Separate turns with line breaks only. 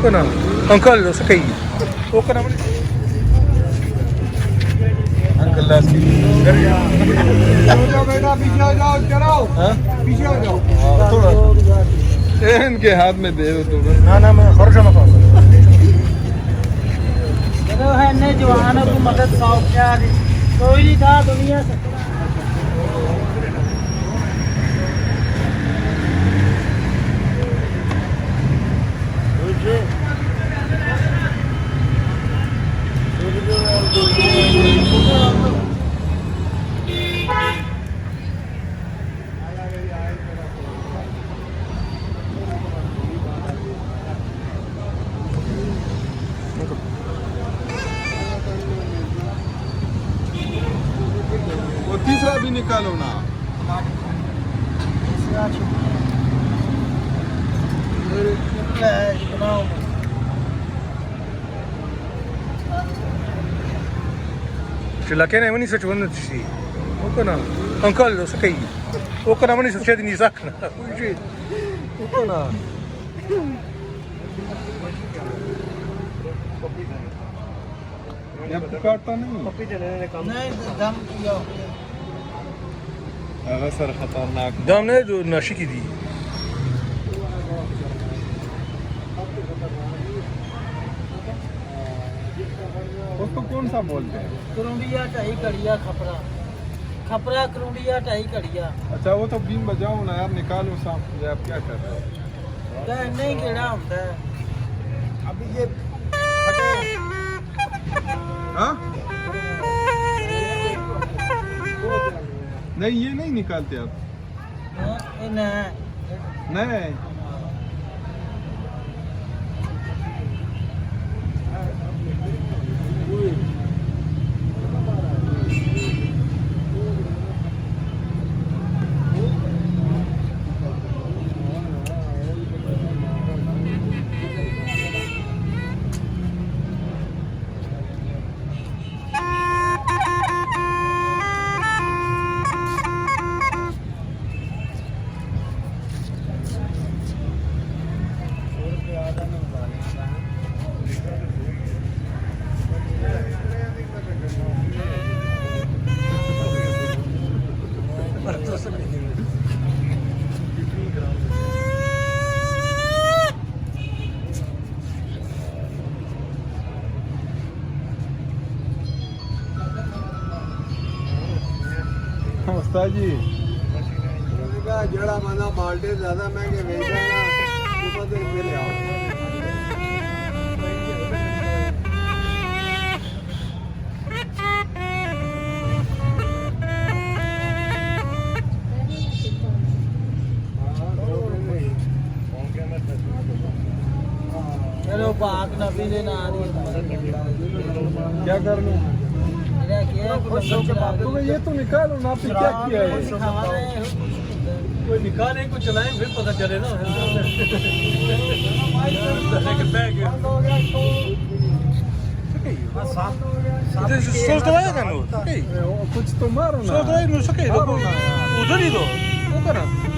ना अंकल सही वो करना अंकल लास्ट
बेटा पीछे हो जाओ, चलो पीछे हो जाओ
थोड़ा इनके हाथ में दे दो तो
ना मैं खर्चा मत
चलो है ने जवानों को मदद शौक क्या कोई नहीं था दुनिया से
वो तीसरा भी निकालो ना Ce la kene mani să cevănă și o cana ancal o să cai o cana mani să cedi ni zakna uji o cana या पुकारता नहीं
नहीं दम किया
अगर सर खतरनाक दम नहीं जो नशे की दी उसको कौन सा बोलते हैं
करुंडिया टाई कड़िया खपरा खपरा करुंडिया टाई कड़िया
अच्छा वो तो बीन बजाओ ना यार निकालो साफ आप क्या कर रहे हो
नहीं केड़ा होता है
अभी ये
हाँ नहीं ये नहीं निकालते आप नहीं उस्ताद जी
जड़ा बंदा बाल्टे ज्यादा महंगे बेचता है ना ऊपर से ले आओ
चलो बाग नबी ने ना
क्या कर लूँ
खुश हो
तो ये तो निकालो ना आपने क्या किया है
कोई निकाले कुछ चलाएं फिर पता चले ना
सोच तो आएगा ना कुछ तो मारो ना सोच तो उधर ही दो वो करा